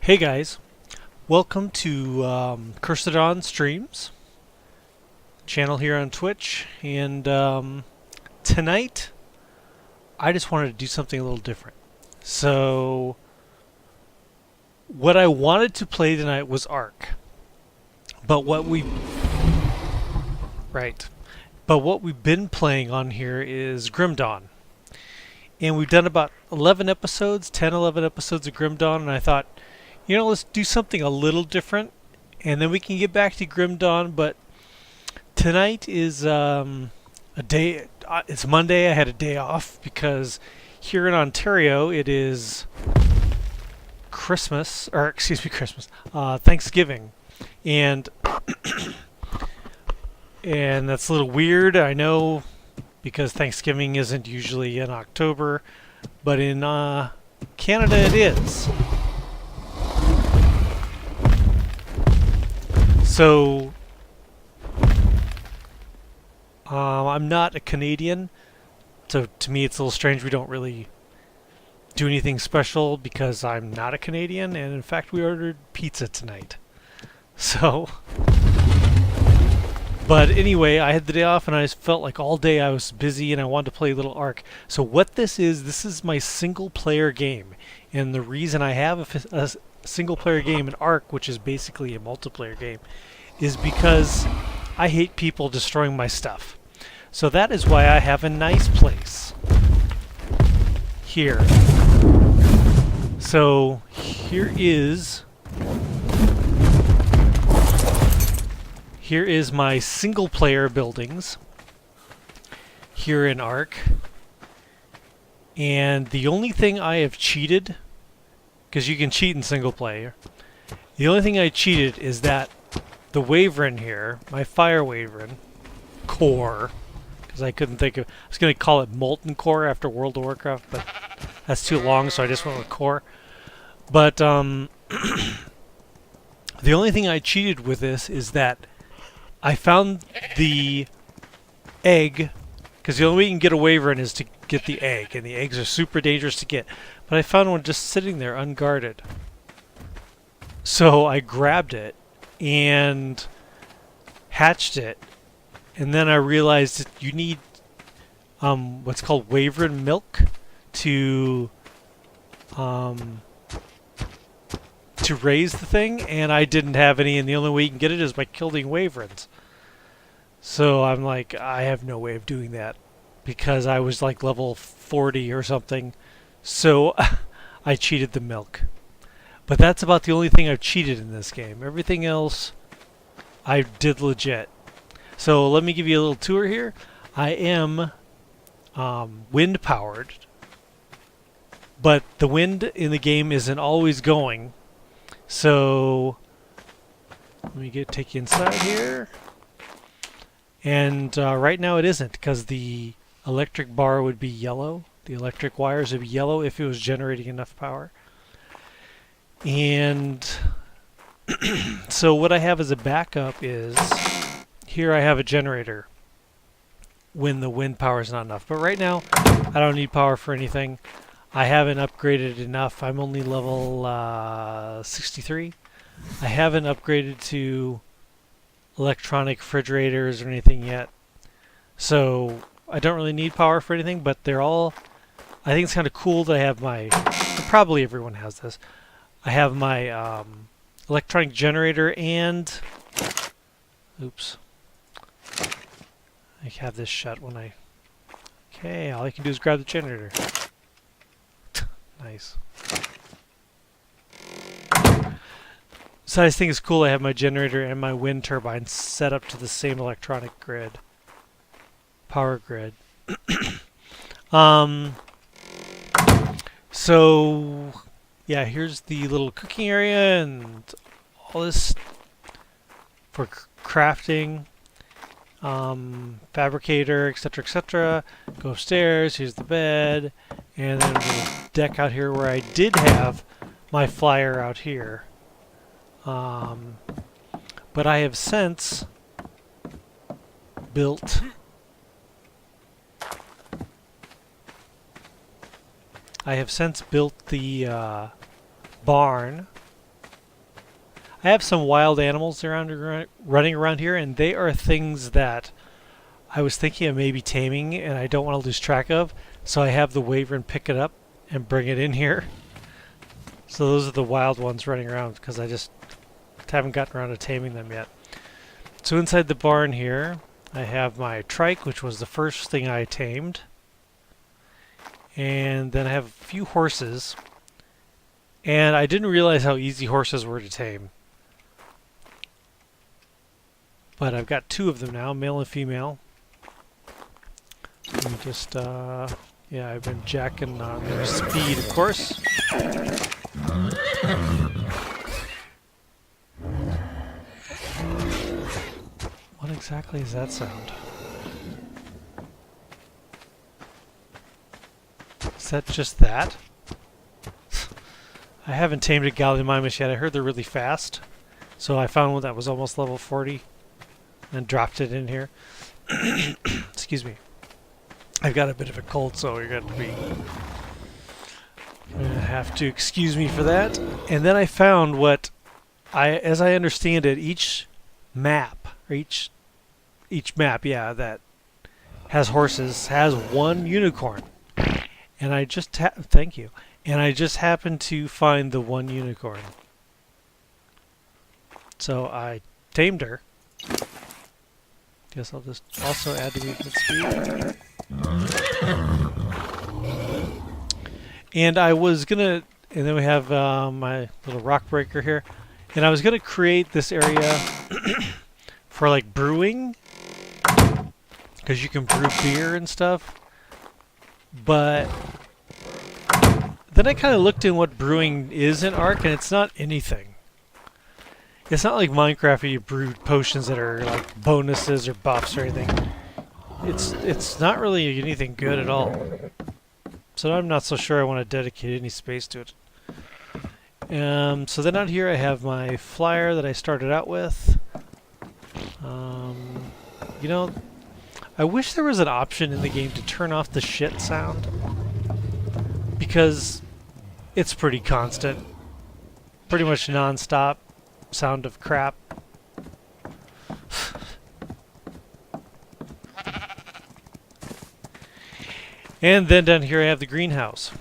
Hey guys, welcome to Cursethedawn streams channel here on Twitch, and tonight I just wanted to do something a little different. So what I wanted to play tonight was Ark, but right, but what we've been playing on here is Grim Dawn, and we've done about 11 episodes, 10, 11 episodes of Grim Dawn, and I thought, let's do something a little different, and then we can get back to Grim Dawn. But tonight is a day. It's Monday. I had a day off because here in Ontario it is Christmas, or excuse me, Thanksgiving, and and that's a little weird. I know because Thanksgiving isn't usually in October, but in Canada it is. So, I'm not a Canadian, so to me it's a little strange. We don't really do anything special because I'm not a Canadian, and in fact we ordered pizza tonight. So, but anyway, I had the day off and I just felt like all day I was busy and I wanted to play a little Ark. So what this is my single player game, and the reason I have a single player game in Ark, which is basically a multiplayer game, is because I hate people destroying my stuff. So that is why I have a nice place here. So here is my single player buildings here in Ark. And the only thing I have cheated, because you can cheat in single player, the only thing I cheated is that the Wyvern here, my Fire Wyvern core, because I couldn't think of, I was going to call it Molten Core after World of Warcraft, but that's too long, so I just went with core. But the only thing I cheated with this is that I found the egg, because the only way you can get a Wyvern is to get the egg, and the eggs are super dangerous to get. But I found one just sitting there unguarded. So I grabbed it and hatched it, and then I realized that you need what's called Wyvern milk to raise the thing, and I didn't have any, and the only way you can get it is by killing Wyverns. So I'm like, I have no way of doing that because I was like level 40 or something. So I cheated the milk. But that's about the only thing I've cheated in this game. Everything else I did legit. So let me give you a little tour here. I am wind powered, but the wind in the game isn't always going. So let me take you inside here. And right now it isn't, because the electric bar would be yellow. The electric wires would be yellow if it was generating enough power. And so what I have as a backup is, here I have a generator when the wind power is not enough. But right now, I don't need power for anything. I haven't upgraded enough. I'm only level 63. I haven't upgraded to electronic refrigerators or anything yet. So I don't really need power for anything, but they're all, I think it's kind of cool that I have my, probably everyone has this, I have my electronic generator and, oops, I have this shut when I, okay, all I can do is grab the generator. Nice. So I just think it's cool I have my generator and my wind turbine set up to the same electronic grid, power grid. So yeah, here's the little cooking area and all this for crafting, fabricator, etc., etc. Go upstairs. Here's the bed, and then the deck out here where I did have my flyer out here. But I have since built the barn I have some wild animals running around here, and they are things that I was thinking of maybe taming, and I don't want to lose track of. So I have the wyvern pick it up and bring it in here. So those are the wild ones running around because I just haven't gotten around to taming them yet. So inside the barn here, I have my trike, which was the first thing I tamed. And then I have a few horses. And I didn't realize how easy horses were to tame. But I've got 2 of them now, male and female. And just, yeah, I've been jacking their speed, of course. What exactly is that sound? Is that just that? I haven't tamed a Gallimimus yet. I heard they're really fast. So I found one that was almost level 40 and dropped it in here. Excuse me. I've got a bit of a cold, so you're going to have to excuse me for that. And then I found what, as I understand it, each map, or each map, yeah, that has horses has 1 unicorn. And I just thank you. And I just happened to find the 1 unicorn. So I tamed her. Guess I'll just also add the movement speed. And I was gonna, and then we have my little rock breaker here. And I was gonna create this area for like brewing, because you can brew beer and stuff. But then I kind of looked in what brewing is in Ark, and it's not anything. It's not like Minecraft where you brew potions that are like bonuses or buffs or anything. It's not really anything good at all. So I'm not so sure I want to dedicate any space to it. So then out here I have my flyer that I started out with. You know, I wish there was an option in the game to turn off the shit sound, because it's pretty constant, pretty much non-stop sound of crap. And then down here I have the greenhouse.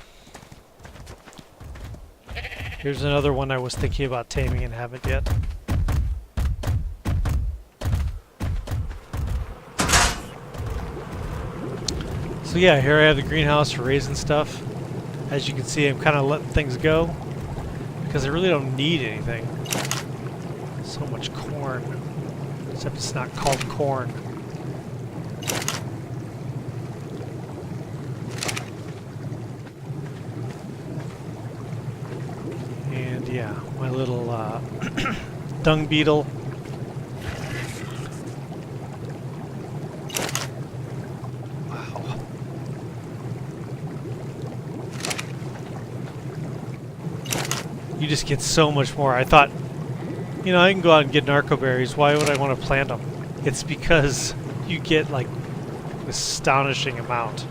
Here's another one I was thinking about taming and haven't yet. So yeah, here I have the greenhouse for raising stuff. As you can see, I'm kind of letting things go because I really don't need anything. So much corn, except it's not called corn. And yeah, my little dung beetle. You just get so much more. I thought, you know, I can go out and get narco berries. Why would I want to plant them? It's because you get like an astonishing amount.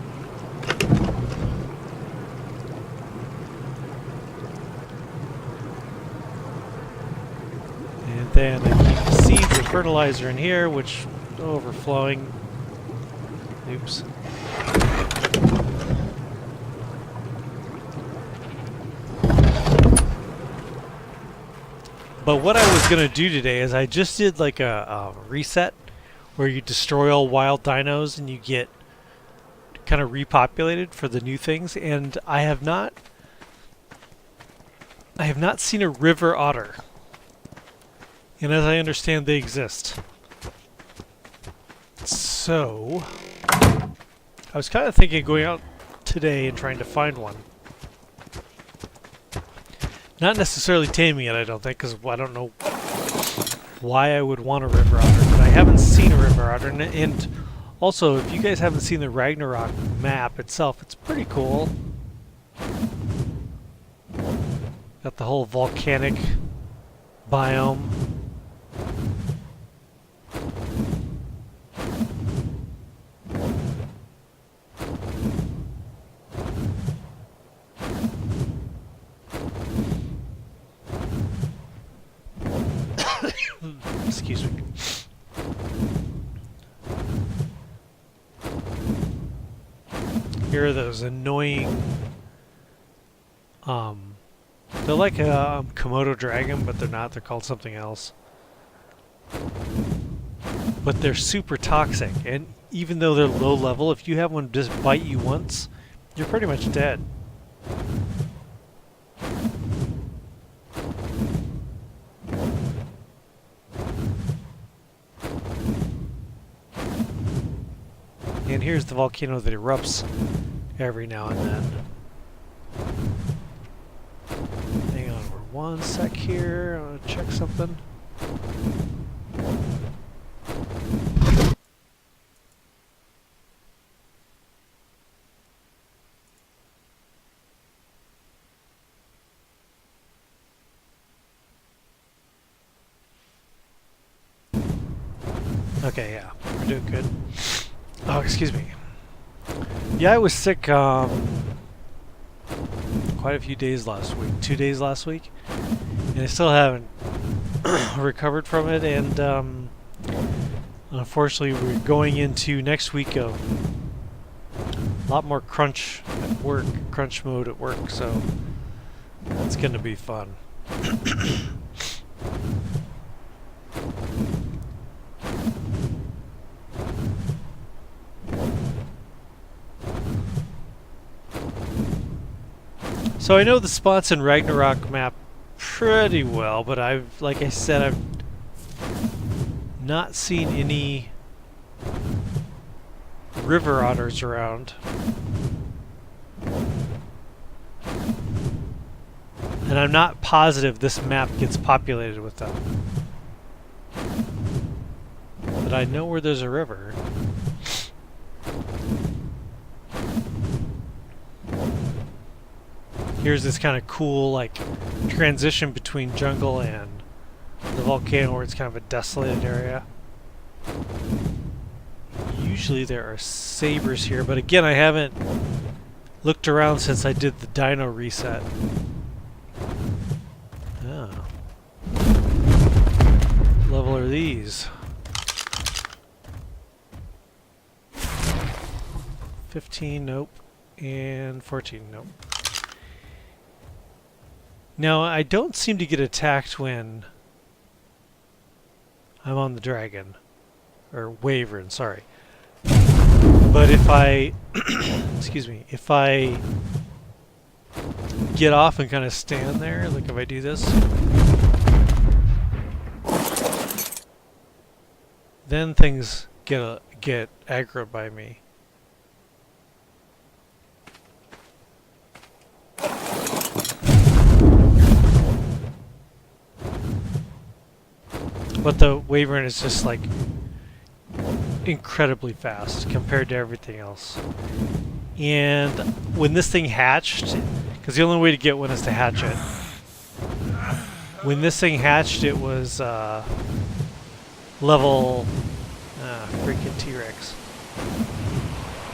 And then I keep the seeds and fertilizer in here, which overflowing. Oops. But what I was going to do today is I just did like a reset where you destroy all wild dinos and you get kind of repopulated for the new things. And I have not seen a river otter. And as I understand, they exist. So I was kind of thinking of going out today and trying to find one. Not necessarily taming it, I don't think, because I don't know why I would want a river otter, but I haven't seen a river otter. And also, if you guys haven't seen the Ragnarok map itself, it's pretty cool. Got the whole volcanic biome. Excuse me. Here are those annoying, they're like a Komodo dragon, but they're not. They're called something else. But they're super toxic, and even though they're low level, if you have one just bite you once, you're pretty much dead. And here's the volcano that erupts every now and then. Hang on for one sec here. I want to check something. Okay, yeah, we're doing good. Oh, excuse me. Yeah, I was sick quite a few days last week. 2 days last week. And I still haven't recovered from it. And unfortunately, we're going into next week of a lot more crunch at work, crunch mode at work. So that's going to be fun. So I know the spots in Ragnarok map pretty well, but like I said, I've not seen any river otters around. And I'm not positive this map gets populated with them. But I know where there's a river. Here's this kind of cool, like, transition between jungle and the volcano where it's kind of a desolated area. Usually there are sabers here, but again, I haven't looked around since I did the dino reset. Oh. What level are these? 15, nope. And 14, nope. Now, I don't seem to get attacked when I'm on the dragon. Or wyvern, sorry. But if I... excuse me. If I get off and kind of stand there, like if I do this, then things get aggroed by me. But the wyvern is just like incredibly fast compared to everything else. And when this thing hatched, because the only way to get one is to hatch it. When this thing hatched, it was level freaking T-Rex.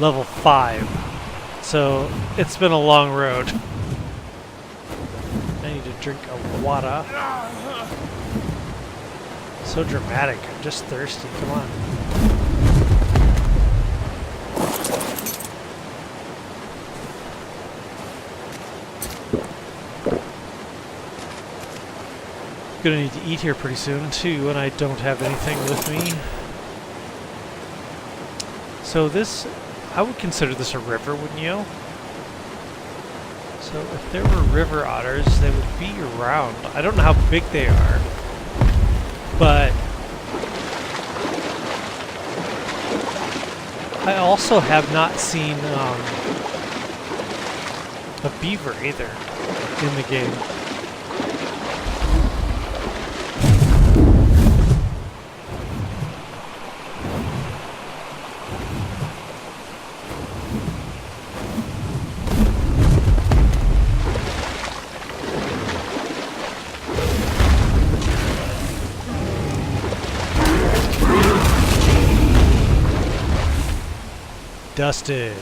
Level 5. So it's been a long road. I need to drink a water. So dramatic. I'm just thirsty. Come on. Gonna need to eat here pretty soon too, and I don't have anything with me. So this, I would consider this a river, wouldn't you? So if there were river otters, they would be around. I don't know how big they are. But I also have not seen a beaver either in the game. Dusted.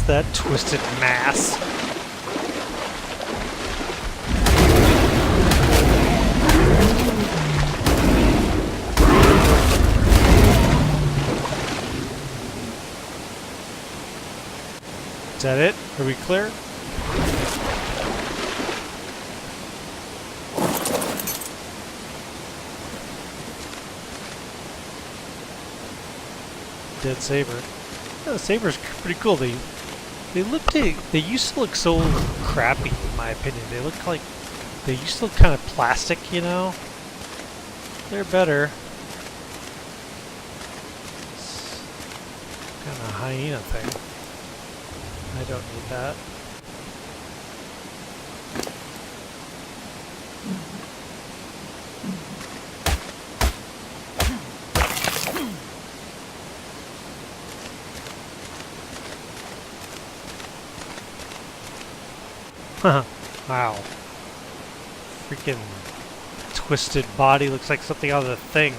that twisted mass? Is that it? Are we clear? Dead saber. Yeah, the saber's pretty cool. They used to look so crappy, in my opinion. They used to look kind of plastic, you know. They're better. Kind of hyena thing. I don't need that. Wow. Freaking twisted body looks like something out of the Thing.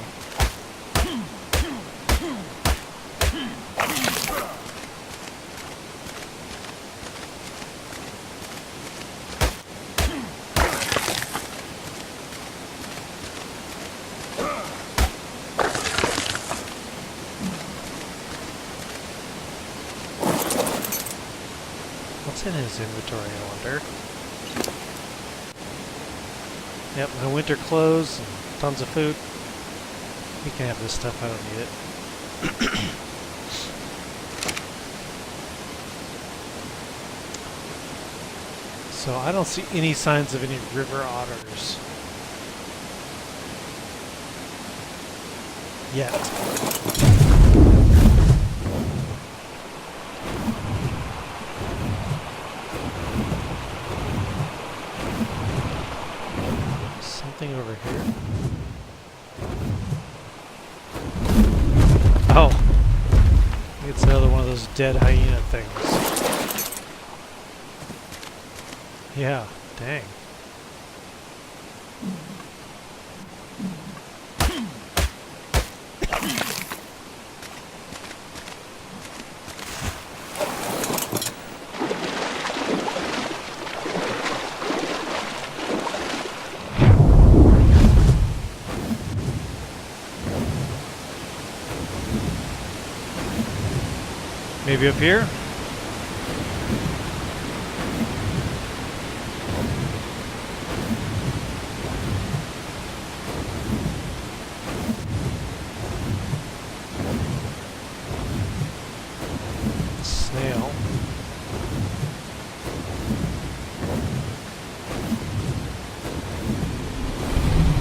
What's in his inventory, I wonder? Yep, my winter clothes and tons of food. You can have this stuff, I don't need it. So I don't see any signs of any river otters yet. Something over here. Oh, it's another one of those dead hyena things. Yeah, dang. Maybe up here? Snail.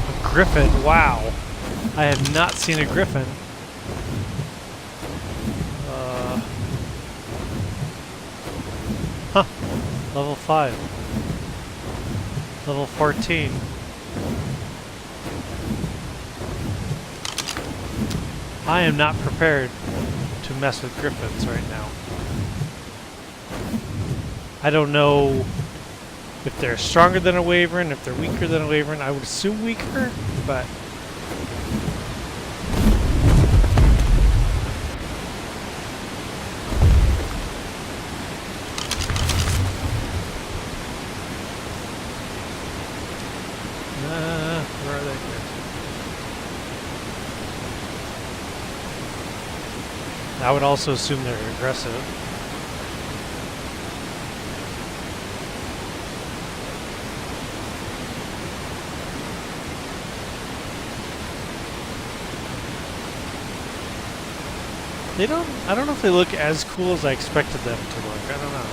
A griffin, wow. I have not seen a griffin. Huh. Level 5. Level 14. I am not prepared to mess with griffins right now. I don't know if they're stronger than a wyvern, if they're weaker than a wyvern. I would assume weaker, but... where are they here? I would also assume they're aggressive. I don't know if they look as cool as I expected them to look. I don't know.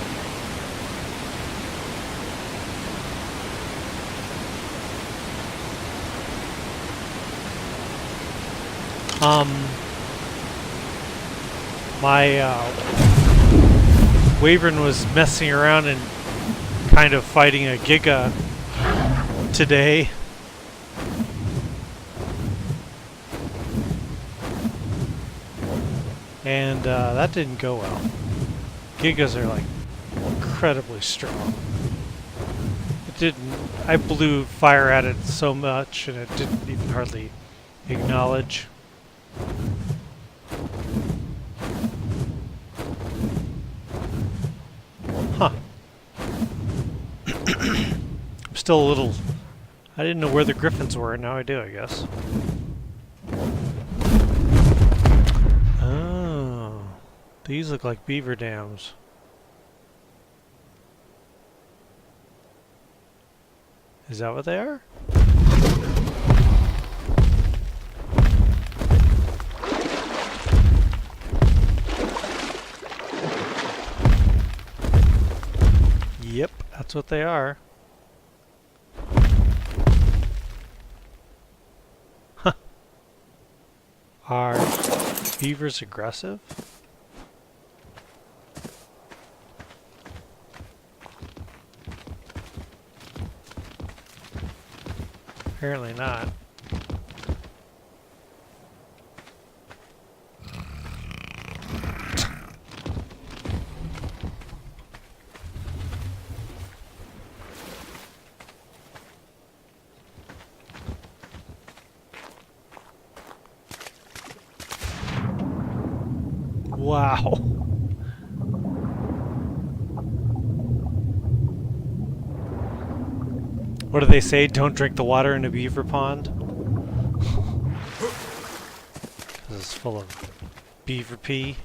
My wyvern was messing around and kind of fighting a giga today. And that didn't go well. Gigas are like incredibly strong. It didn't. I blew fire at it so much and it didn't even hardly acknowledge. still a little... I didn't know where the griffins were, and now I do, I guess. Oh. These look like beaver dams. Is that what they are? Yep, that's what they are. Huh. Are beavers aggressive? Apparently not. Wow. What do they say? Don't drink the water in a beaver pond? Because it's full of beaver pee.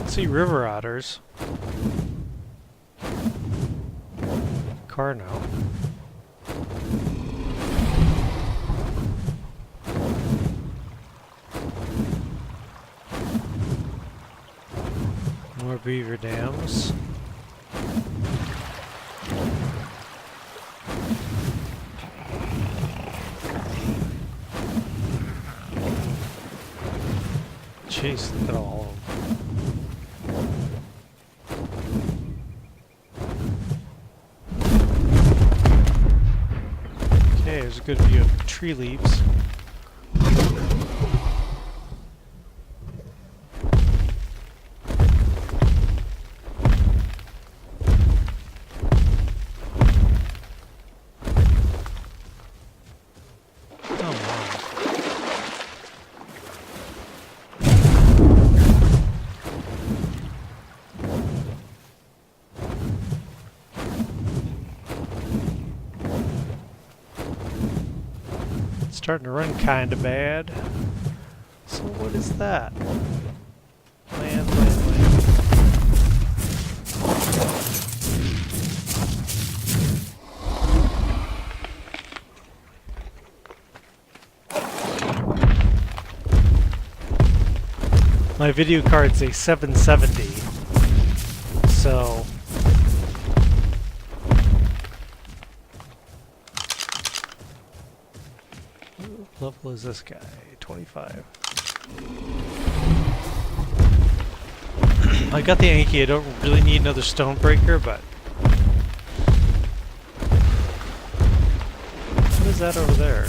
See river otters. Carno. More beaver dams. Jeez, look at all of them. Okay, there's a good view of tree leaves. Starting to run kinda bad. So what is that? Land. My video card's a 770, so what level is this guy? 25. I got the Anki. I don't really need another Stonebreaker, but what is that over there?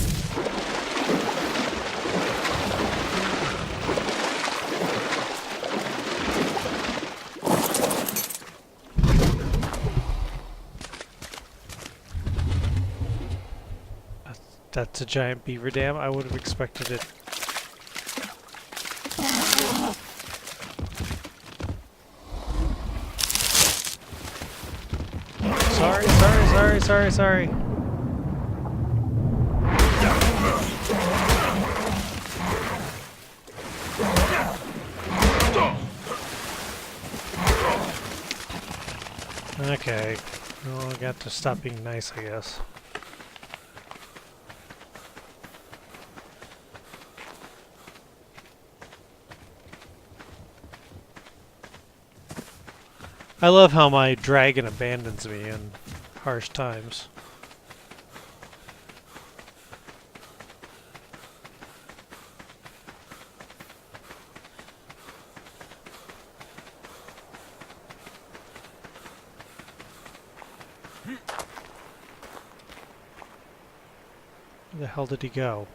That's a giant beaver dam. I would have expected it. Sorry. Okay. Well, I got to stop being nice, I guess. I love how my dragon abandons me in harsh times. Where the hell did he go?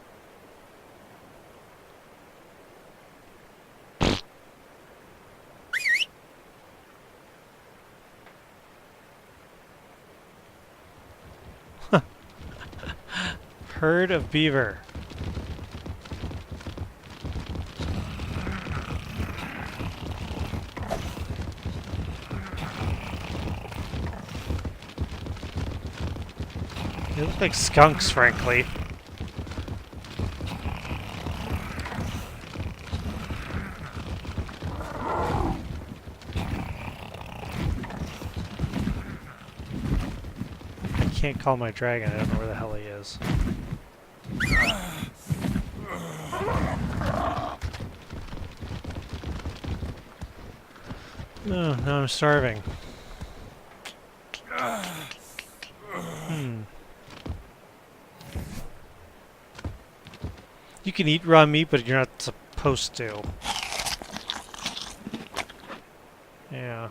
Herd of beaver. They look like skunks, frankly. I can't call my dragon. I don't know where the hell he is. Oh, now I'm starving. You can eat raw meat, but you're not supposed to. Yeah.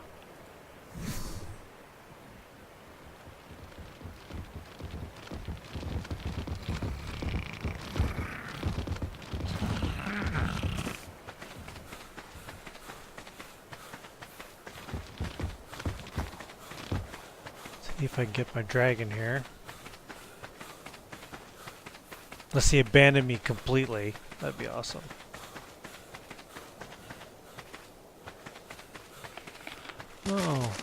See if I can get my dragon here. Unless he abandoned me completely. That'd be awesome. Oh,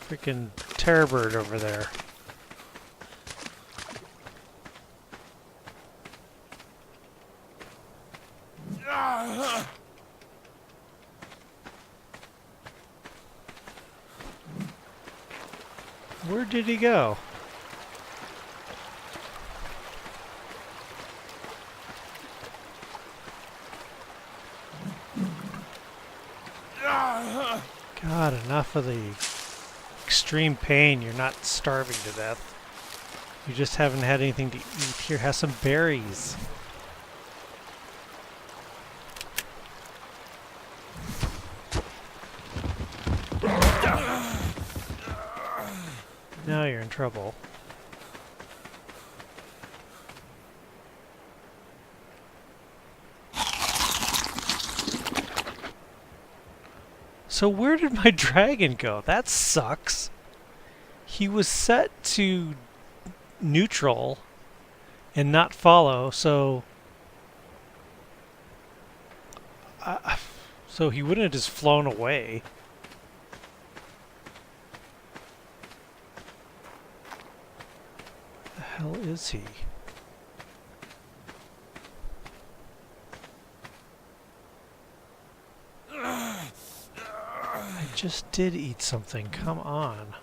freaking terror bird over there. Where did he go? God, enough of the extreme pain. You're not starving to death. You just haven't had anything to eat. Here, have some berries. Now you're in trouble. So where did my dragon go? That sucks. He was set to neutral and not follow, so so he wouldn't have just flown away. The hell is he? I just did eat something. Come on.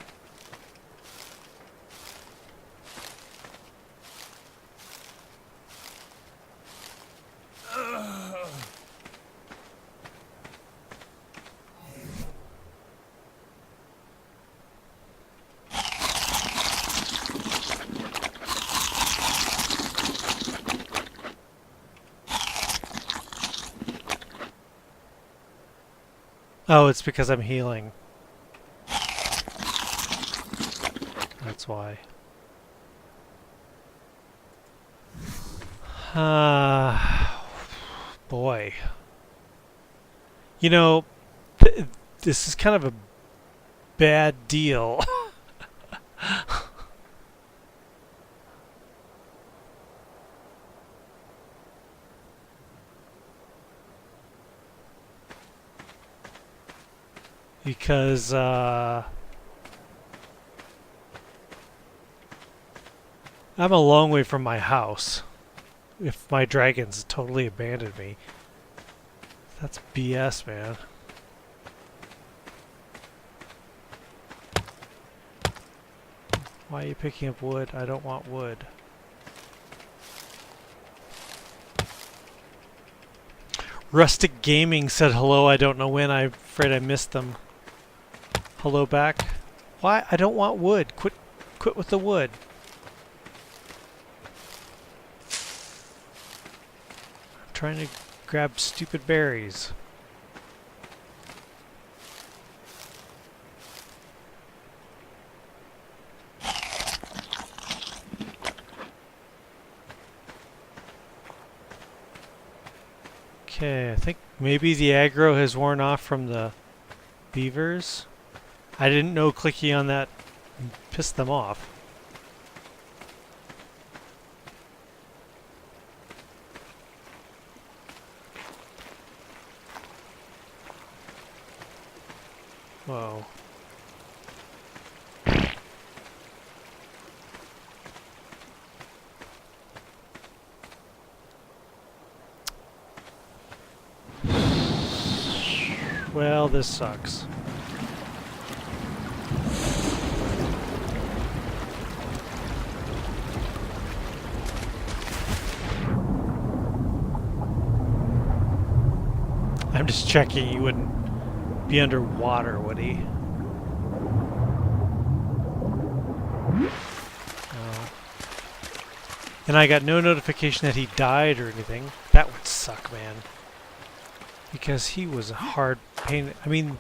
Oh, it's because I'm healing. That's why. Boy. You know, this is kind of a bad deal. Because, I'm a long way from my house. If my dragons totally abandoned me. That's BS, man. Why are you picking up wood? I don't want wood. Rustic Gaming said hello, I don't know when. I'm afraid I missed them. Hello back. Why? I don't want wood. Quit with the wood. I'm trying to grab stupid berries. Okay, I think maybe the aggro has worn off from the beavers. I didn't know clicking on that pissed them off. Whoa. Well, this sucks. I'm just checking he wouldn't be underwater, would he? Oh. And I got no notification that he died or anything. That would suck, man. Because he was a hard pain. I mean,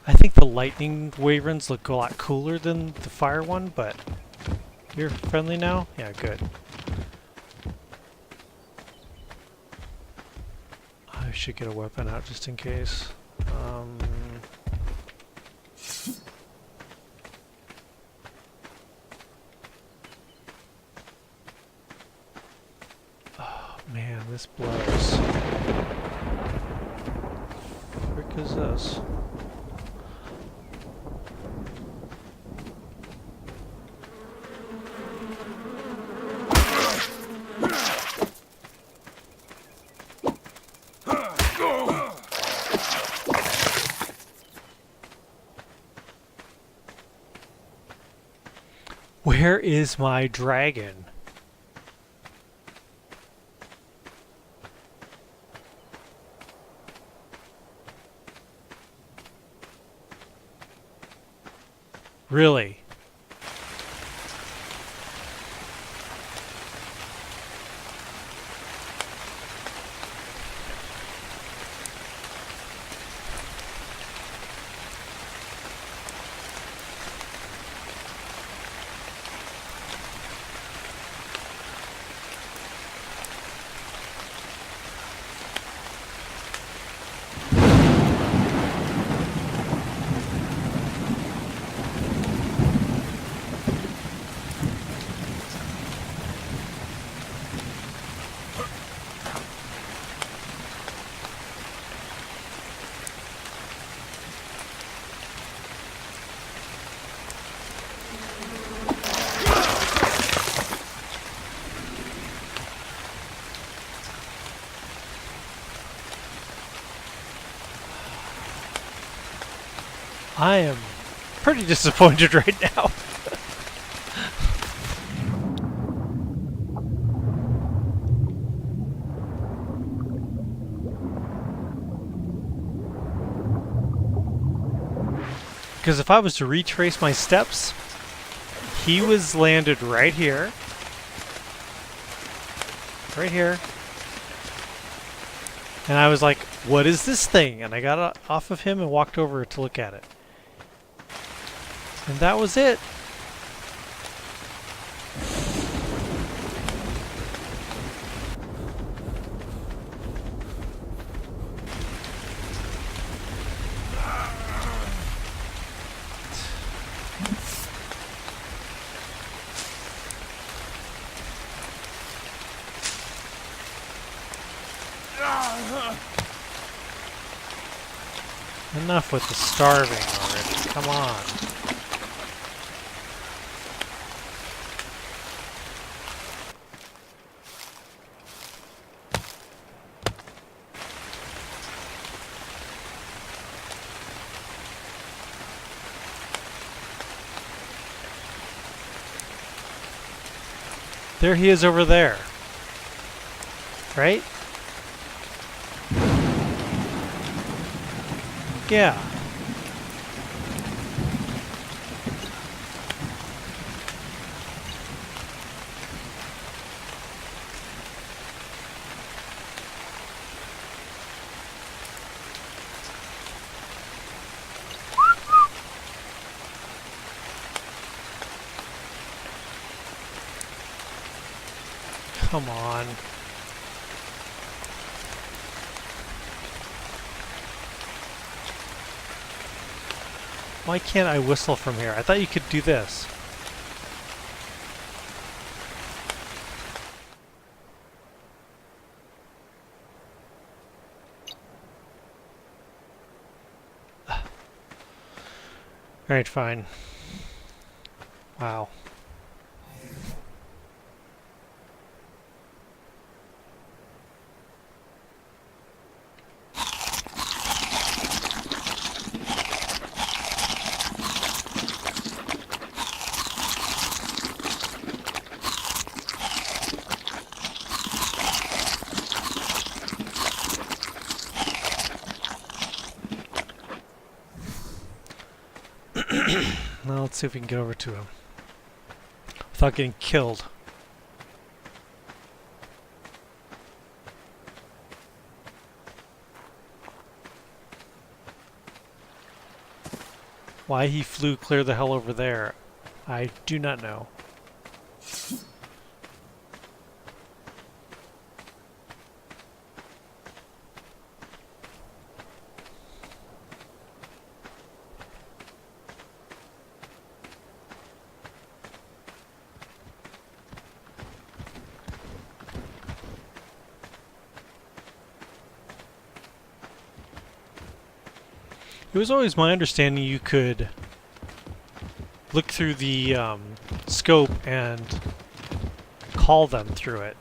I think the lightning wyverns look a lot cooler than the fire one, but you're friendly now? Yeah, good. I should get a weapon out just in case. Oh man, this blows. Frick is this? Where is my dragon? Really? I am pretty disappointed right now. Because if I was to retrace my steps, he was landed right here. Right here. And I was like, what is this thing? And I got off of him and walked over to look at it. And that was it. Enough with the starving already. Come on. There he is over there. Right? Yeah. Come on. Why can't I whistle from here? I thought you could do this. Alright, fine. Wow. Now let's see if we can get over to him without getting killed. Why he flew clear the hell over there, I do not know. It was always my understanding you could look through the scope and call them through it.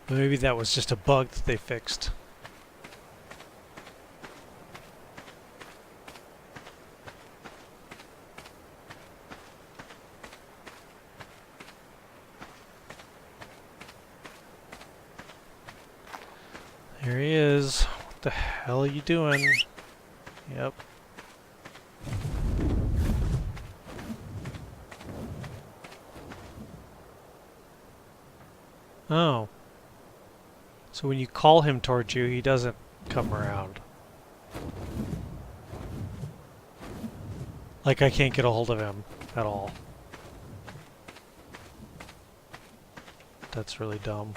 But maybe that was just a bug that they fixed. There he is. What the hell are you doing? Yep. Oh. So when you call him towards you, he doesn't come around. Like I can't get a hold of him at all. That's really dumb.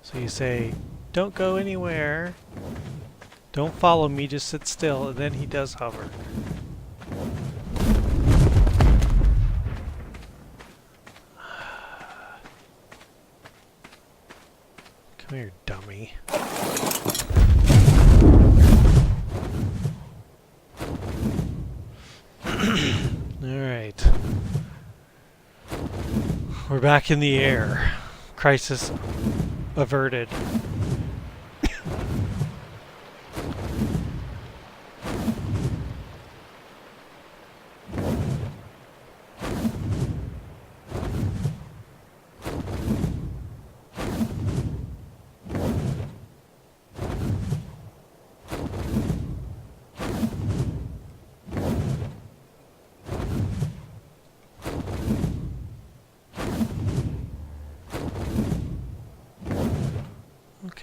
So you say, don't go anywhere. Don't follow me, just sit still, and then he does hover. Come here, dummy. Alright. We're back in the air. Crisis averted.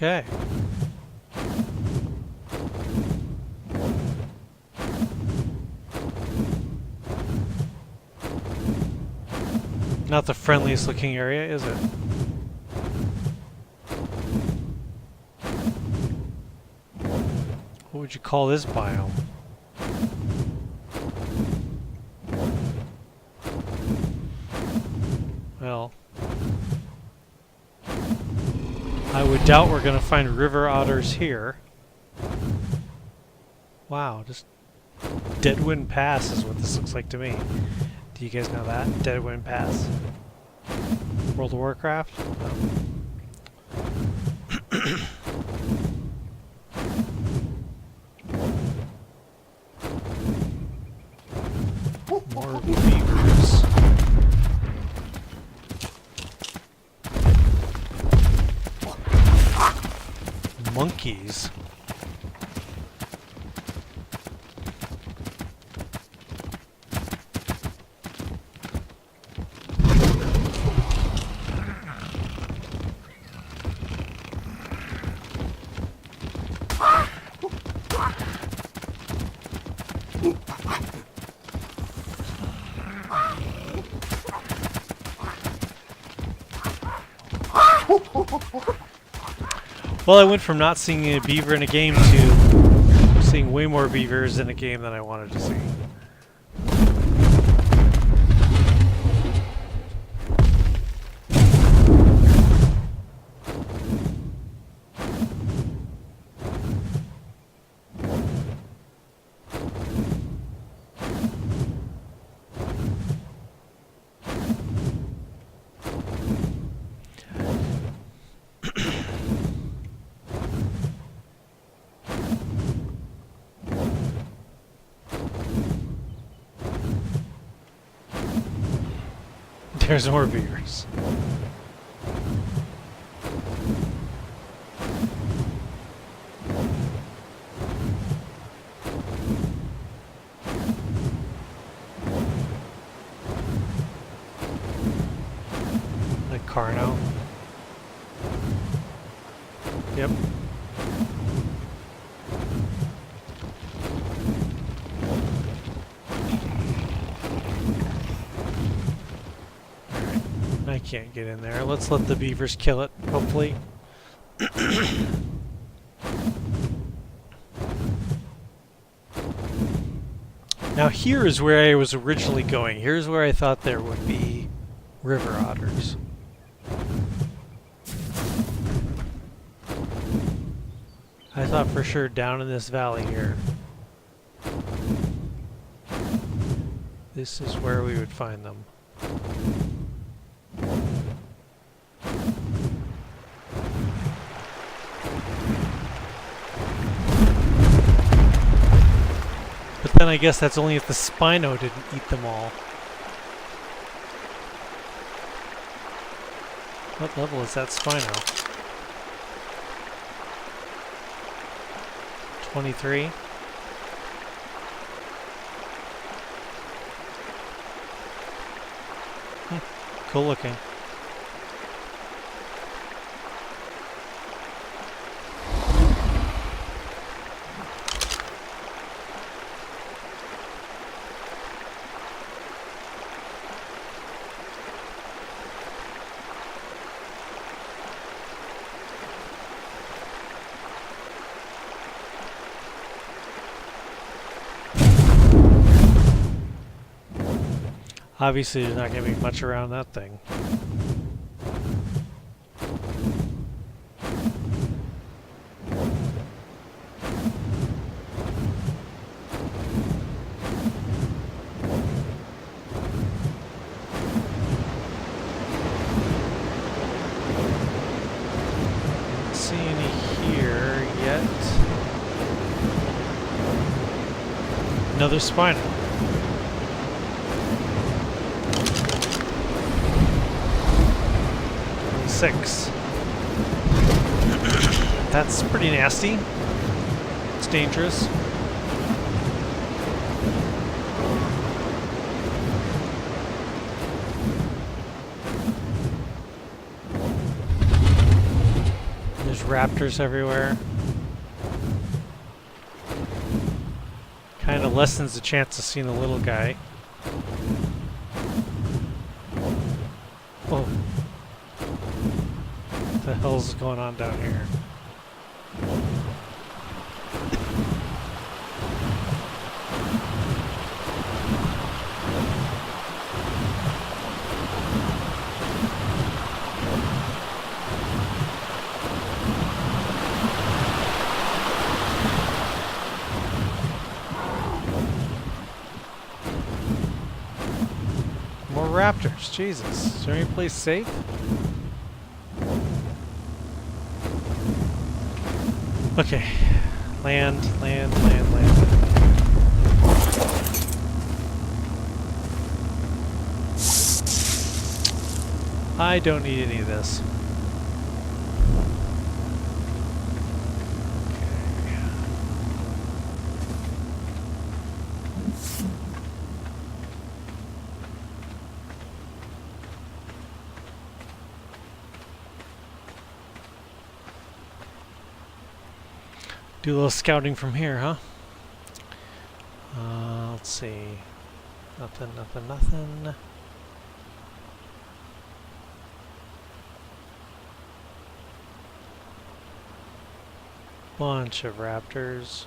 Okay. Not the friendliest looking area, is it? What would you call this biome? Well, I would doubt we're going to find river otters here. Wow, just Deadwind Pass is what this looks like to me. Do you guys know that? Deadwind Pass? World of Warcraft? No. More beavers. Monkeys. Well, I went from not seeing a beaver in a game to seeing way more beavers in a game than I wanted to see. There's more beavers. Like Carno. Yep. I can't get in there. Let's let the beavers kill it, hopefully. Now here is where I was originally going. Here's where I thought there would be river otters. I thought for sure down in this valley here, this is where we would find them. But then I guess that's only if the Spino didn't eat them all. What level is that Spino? 23? Cool looking. Obviously, there's not going to be much around that thing. Don't see any here yet. Another Spino. Six. That's pretty nasty. It's dangerous. There's raptors everywhere. Kind of lessens the chance of seeing the little guy. Oh. What the hell's going on down here? More raptors, Jesus. Is there any place safe? Okay, land. I don't need any of this. Do a little scouting from here, huh? Let's see. Nothing. Bunch of raptors.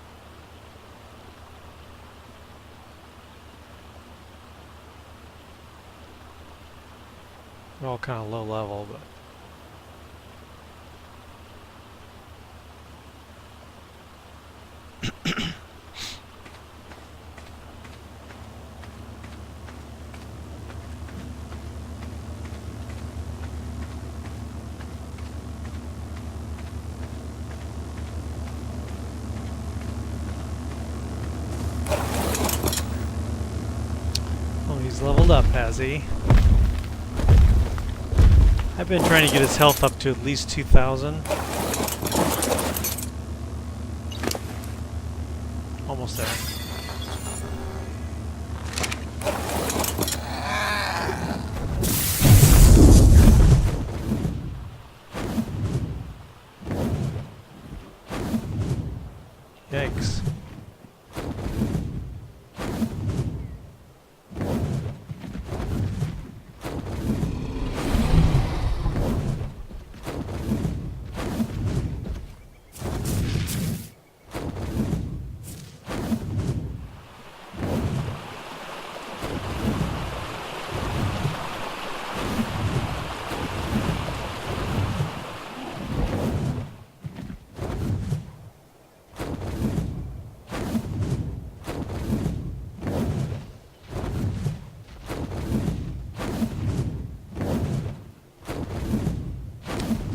They're all kind of low level, but oh, he's leveled up, has he? I've been trying to get his health up to at least 2,000. Almost there. Yikes.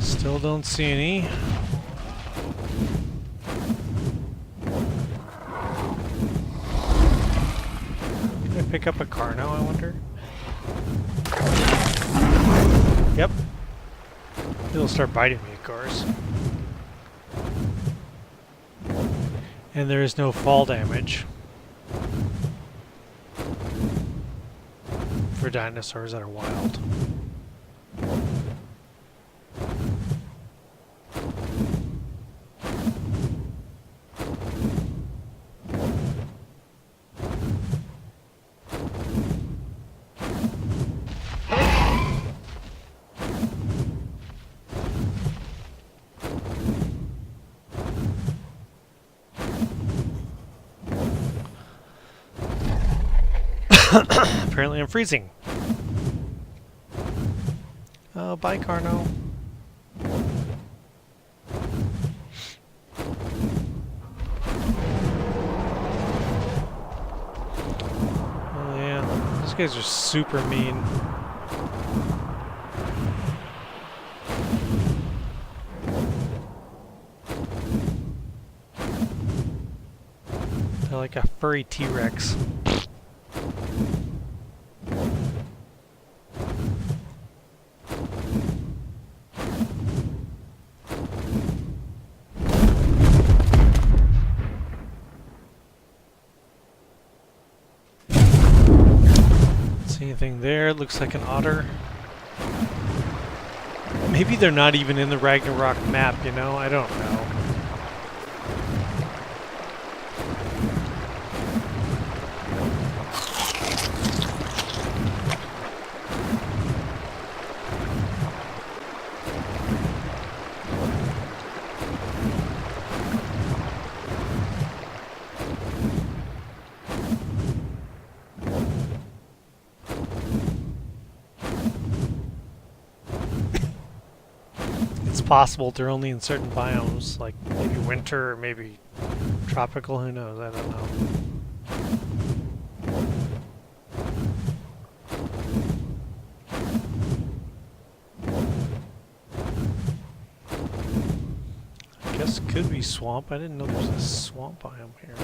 Still don't see any. Can I pick up a car now, I wonder? Yep. It'll start biting me, of course. And there is no fall damage for dinosaurs that are wild. Apparently I'm freezing. Oh, bye, Carno. Oh yeah, these guys are super mean. They're like a furry T-Rex. Anything there? Looks like an otter. Maybe they're not even in the Ragnarok map, you know? I don't know. Possible they're only in certain biomes, like maybe winter or maybe tropical, who knows, I don't know. I guess it could be swamp. I didn't know there was a swamp biome here.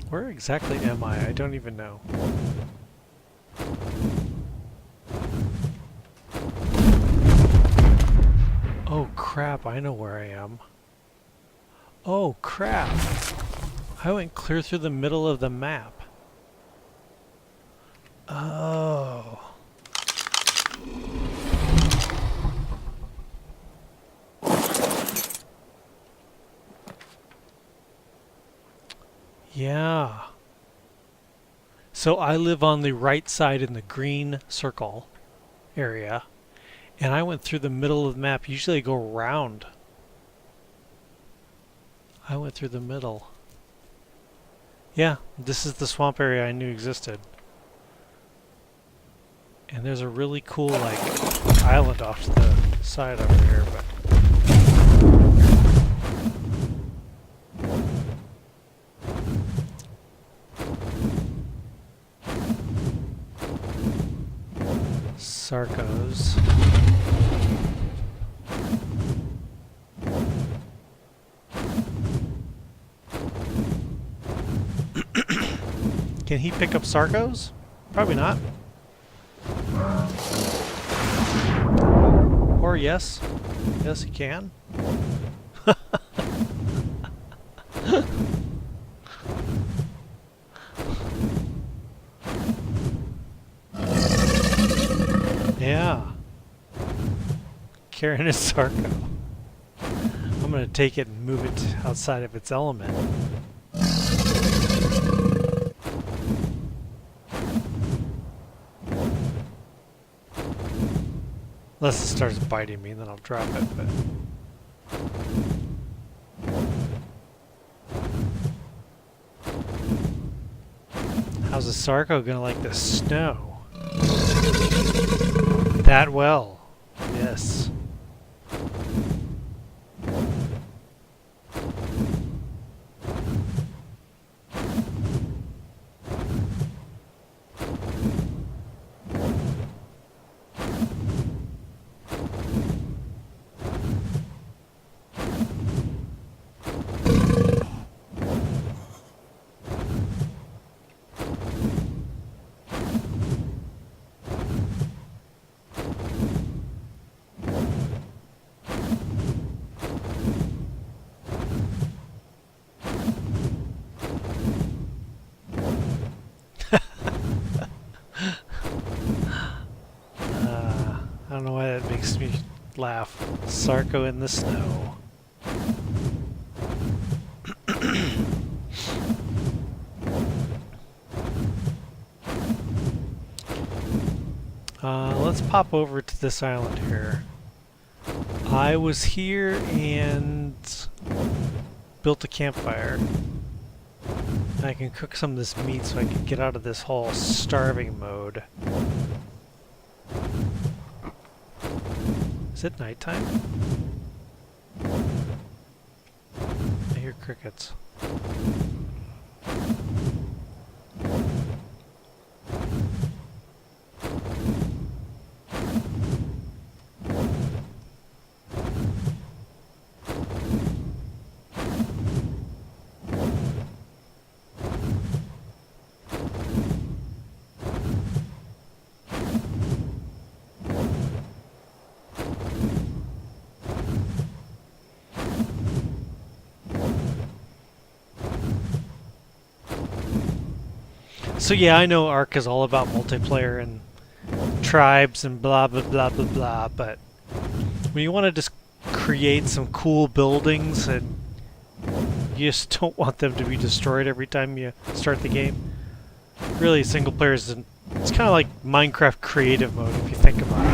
Where exactly am I? I don't even know. Oh crap, I know where I am. Oh crap! I went clear through the middle of the map. Oh. Yeah. So I live on the right side in the green circle area, and I went through the middle of the map. Usually I go around. I went through the middle. Yeah, this is the swamp area I knew existed. And there's a really cool, like, island off to the side over here, but... Sarcos. Can he pick up Sarcos? Probably not. Or yes. Yes, he can. Yeah. Carrying a Sarco. I'm going to take it and move it outside of its element. Unless it starts biting me, then I'll drop it, but... How's a Sarco gonna like the snow? That well. Yes. I don't know why that makes me laugh. Sarco in the snow. Let's pop over to this island here. I was here and built a campfire. I can cook some of this meat so I can get out of this whole starving mode. Is it nighttime? I hear crickets. So yeah, I know Ark is all about multiplayer and tribes and blah blah blah blah blah, but when you want to just create some cool buildings and you just don't want them to be destroyed every time you start the game, really single player is it's kind of like Minecraft creative mode if you think about it.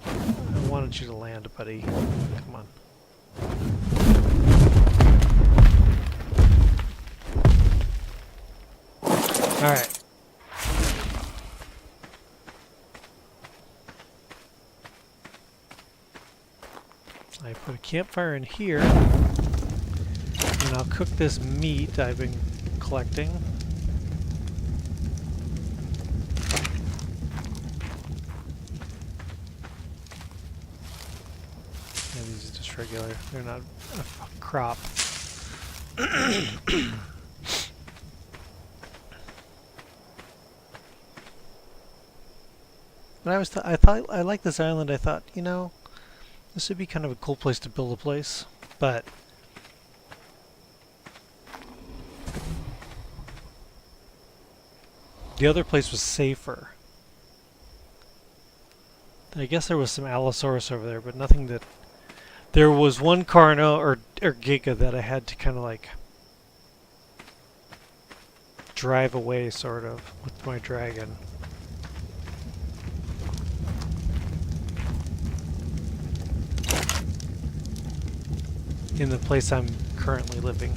I wanted you to land, buddy. Come on. Alright. I put a campfire in here, and I'll cook this meat I've been collecting. Yeah, these are just regular, they're not a crop. But I thought I liked this island. I thought, you know, this would be kind of a cool place to build a place, but the other place was safer. I guess there was some Allosaurus over there, but nothing that... There was one Carno or Giga that I had to kind of like drive away, sort of, with my dragon. In the place I'm currently living.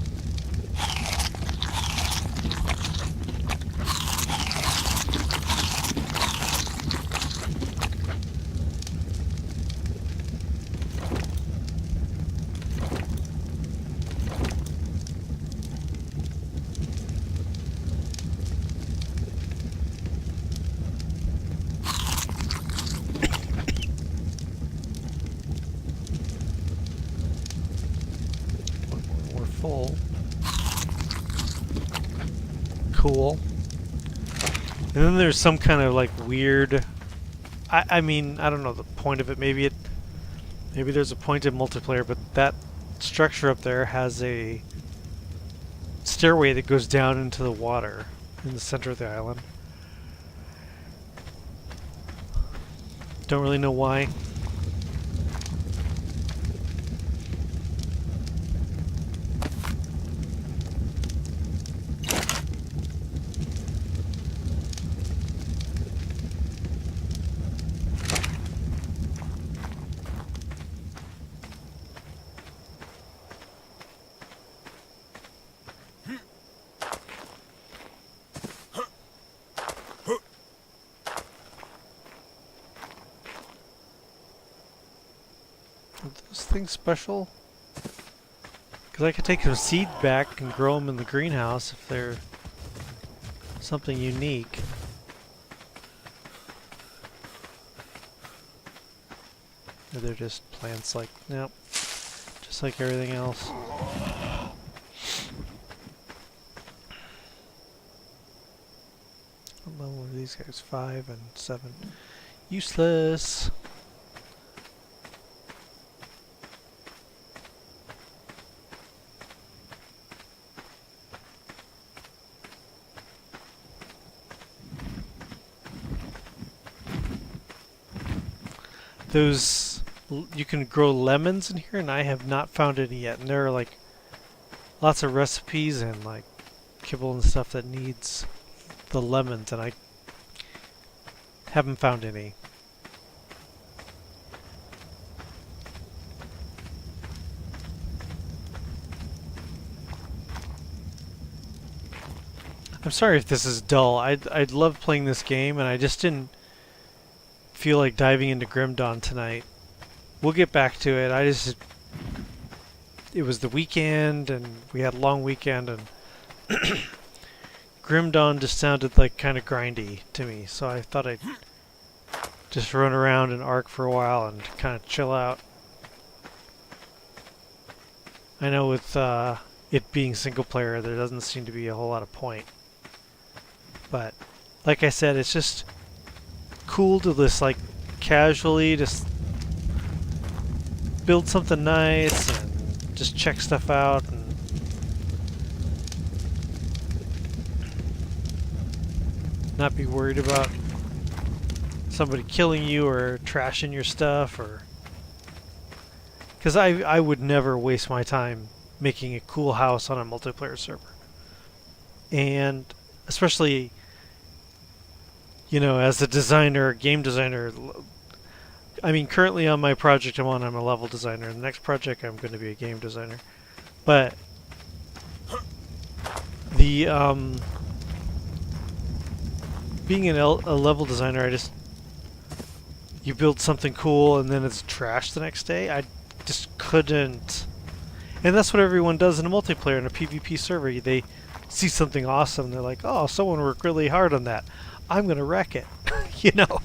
then there's some kind of like weird. I mean, I don't know the point of it. Maybe there's a point in multiplayer, but that structure up there has a stairway that goes down into the water in the center of the island. Don't really know why. Those things special? Because I could take some seed back and grow them in the greenhouse if they're something unique. Or they're just plants like, nope, just like everything else. What level are these guys? 5 and 7. Useless. Those, you can grow lemons in here, and I have not found any yet. And there are like lots of recipes and like kibble and stuff that needs the lemons, and I haven't found any. I'm sorry if this is dull. I'd love playing this game, and I just didn't feel like diving into Grim Dawn tonight. We'll get back to it. It was the weekend, and we had a long weekend, and Grim Dawn just sounded like kind of grindy to me, so I thought I'd just run around and arc for a while and kind of chill out. I know with it being single player, there doesn't seem to be a whole lot of point, but like I said, it's just cool to just like casually just build something nice and just check stuff out and not be worried about somebody killing you or trashing your stuff, or because I would never waste my time making a cool house on a multiplayer server, and especially, you know, as a designer, game designer. I mean, currently on my project I'm a level designer. In the next project I'm going to be a game designer. But the being a level designer, you build something cool and then it's trash the next day. I just couldn't. And that's what everyone does in a multiplayer, in a PvP server. They see something awesome, they're like, oh, someone worked really hard on that. I'm gonna wreck it, you know.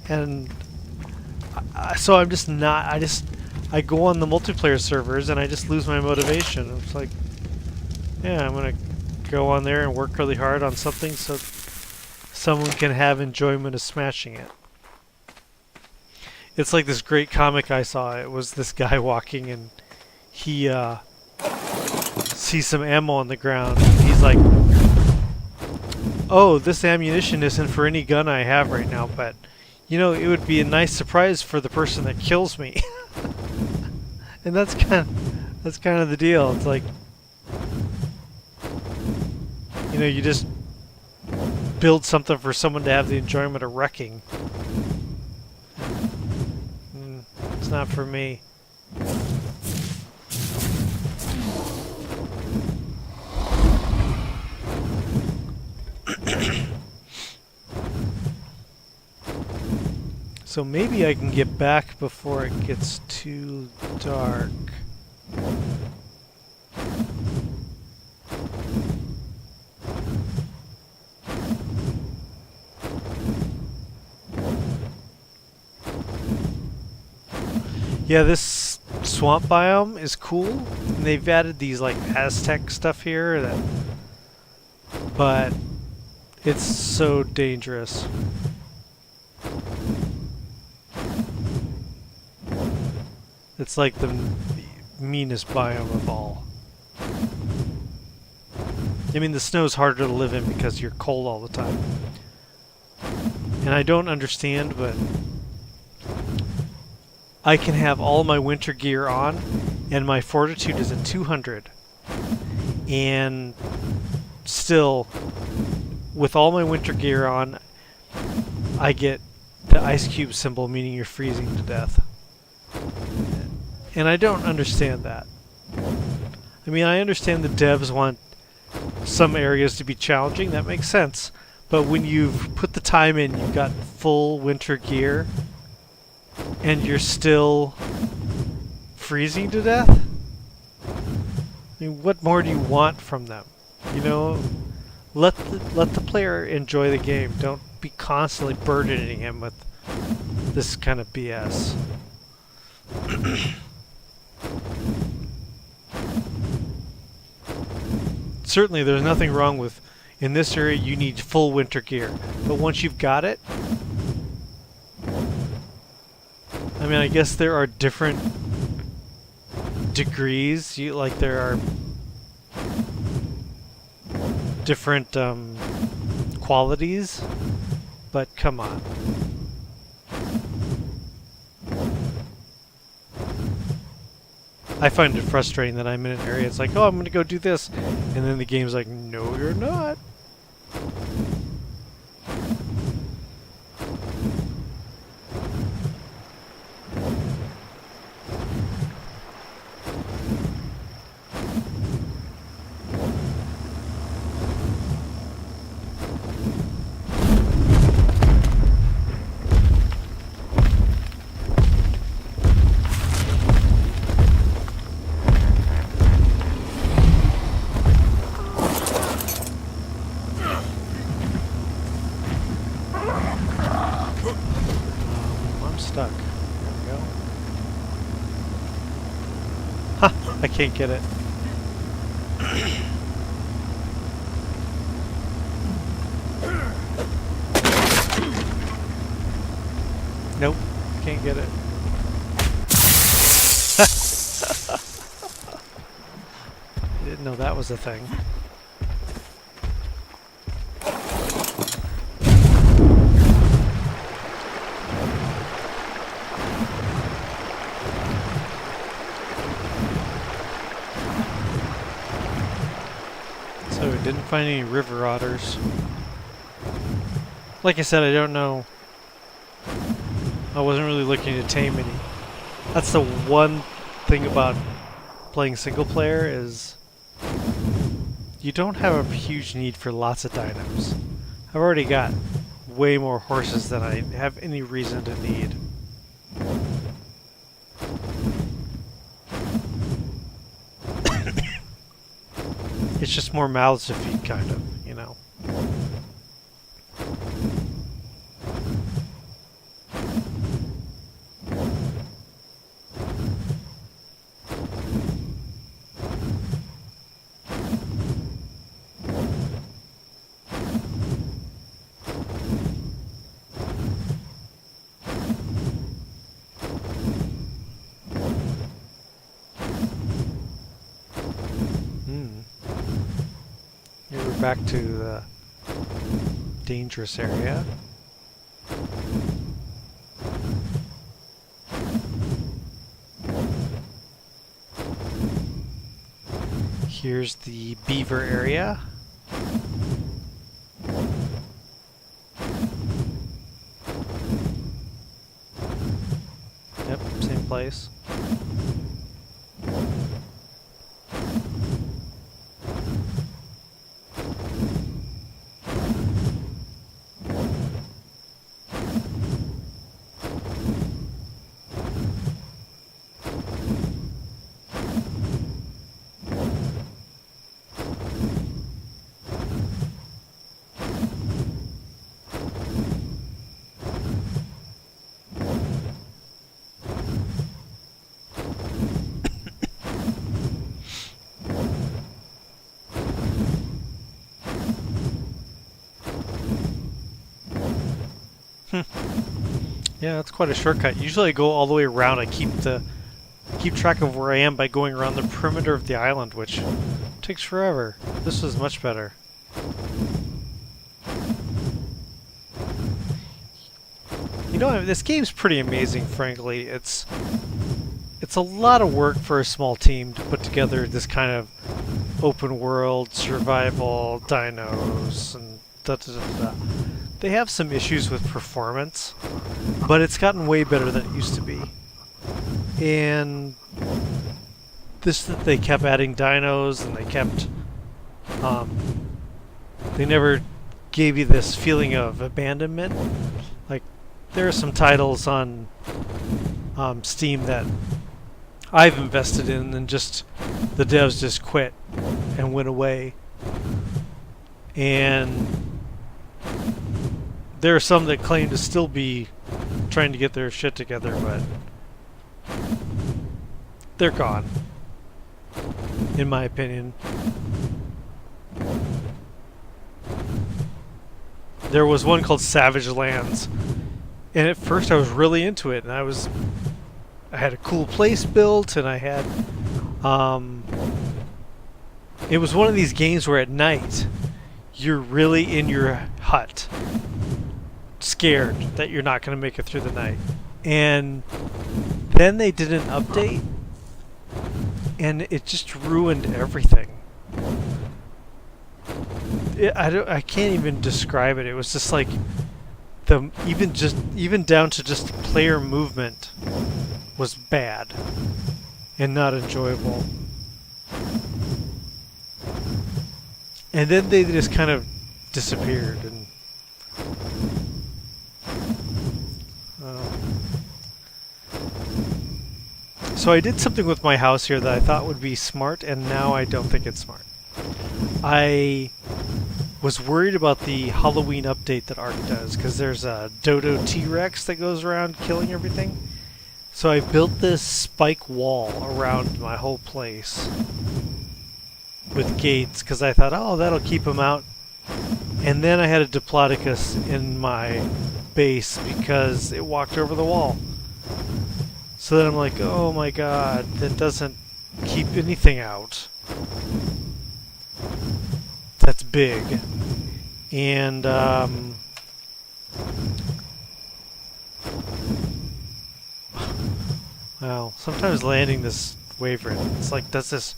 And so I'm just not. I go on the multiplayer servers and I just lose my motivation. It's like, yeah, I'm gonna go on there and work really hard on something so someone can have enjoyment of smashing it. It's like this great comic I saw. It was this guy walking and he sees some ammo on the ground. And he's like, oh, this ammunition isn't for any gun I have right now, but you know, it would be a nice surprise for the person that kills me. And that's kind of the deal. It's like, you know, you just build something for someone to have the enjoyment of wrecking. It's not for me. So maybe I can get back before it gets too dark. Yeah, this swamp biome is cool. And they've added these like Aztec stuff here but It's so dangerous. It's like the meanest biome of all. I mean, the snow's harder to live in because you're cold all the time. And I don't understand, but I can have all my winter gear on, and my fortitude is at 200. And still, with all my winter gear on, I get the ice cube symbol, meaning you're freezing to death. And I don't understand that. I mean, I understand the devs want some areas to be challenging, that makes sense. But when you've put the time in, you've got full winter gear, and you're still freezing to death? I mean, what more do you want from them? You know, let the player enjoy the game. Don't be constantly burdening him with this kind of BS. Certainly, there's nothing wrong with, in this area, you need full winter gear. But once you've got it, I mean, I guess there are different degrees. Like, there are different qualities, but come on. I find it frustrating that I'm in an area, it's like, oh, I'm going to go do this, and then the game's like, no, you're not. Stuck. There we go. Ha! I can't get it. Nope. Can't get it. Didn't know that was a thing. So we didn't find any river otters. Like I said, I don't know. I wasn't really looking to tame any. That's the one thing about playing single player is you don't have a huge need for lots of dinos. I've already got way more horses than I have any reason to need. It's just more mouths to feed, kind of, you know. Back to the dangerous area. Here's the beaver area. Yep, same place. Yeah, that's quite a shortcut. Usually I go all the way around. I keep track of where I am by going around the perimeter of the island, which takes forever. This was much better. You know, this game's pretty amazing, frankly. It's a lot of work for a small team to put together this kind of open world, survival, dinos, and da-da-da-da. They have some issues with performance, but it's gotten way better than it used to be. And they kept adding dinos, and they never gave you this feeling of abandonment. Like, there are some titles on Steam that I've invested in, and just the devs just quit and went away. And there are some that claim to still be trying to get their shit together, but they're gone, in my opinion. There was one called Savage Lands, and at first I was really into it, and I had a cool place built, and I had it was one of these games where at night you're really in your hut, scared that you're not going to make it through the night. And then they did an update, and it just ruined everything. I can't even describe it. It was just like even down to just player movement was bad and not enjoyable. And then they just kind of disappeared, and so I did something with my house here that I thought would be smart, and now I don't think it's smart. I was worried about the Halloween update that Ark does, because there's a Dodo T-Rex that goes around killing everything. So I built this spike wall around my whole place with gates, because I thought, oh, that'll keep him out. And then I had a Diplodocus in my base because it walked over the wall. So then I'm like, oh my god, that doesn't keep anything out that's big. And wow, sometimes landing this Wyvern, it's like does this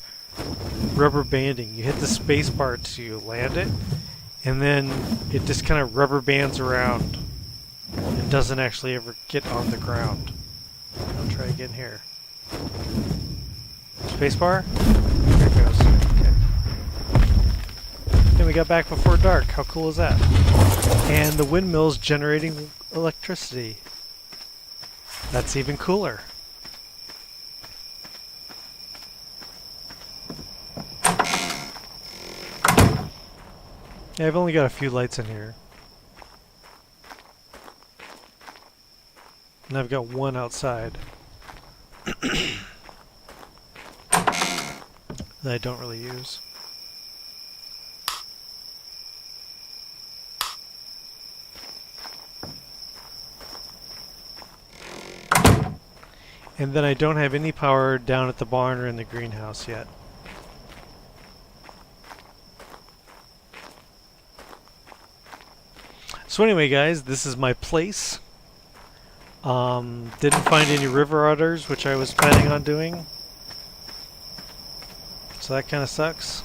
rubber banding. You hit the space bar to land it, and then it just kind of rubber bands around and doesn't actually ever get on the ground. I'll try again here. Spacebar? Here it goes. Okay. And we got back before dark. How cool is that? And the windmill's generating electricity. That's even cooler. Yeah, I've only got a few lights in here. And I've got one outside that I don't really use. And then I don't have any power down at the barn or in the greenhouse yet. So anyway, guys, this is my place. Didn't find any river otters, which I was planning on doing. So that kind of sucks.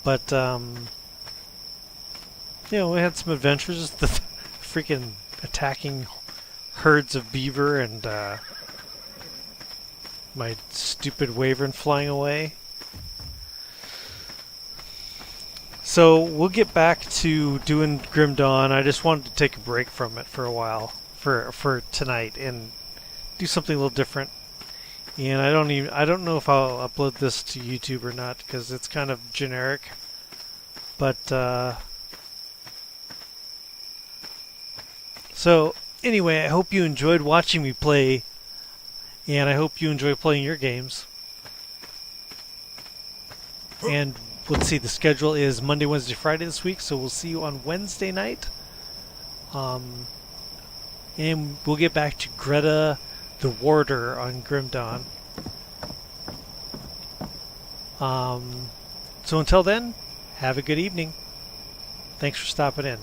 But, you know, we had some adventures. The freaking attacking herds of beaver and my stupid wyvern flying away. So we'll get back to doing Grim Dawn. I just wanted to take a break from it for a while, for tonight, and do something a little different. And I don't know if I'll upload this to YouTube or not, because it's kind of generic. But so anyway, I hope you enjoyed watching me play, and I hope you enjoy playing your games. And let's see, the schedule is Monday, Wednesday, Friday this week, so we'll see you on Wednesday night. And we'll get back to Greta the Warder on Grim Dawn. So until then, have a good evening. Thanks for stopping in.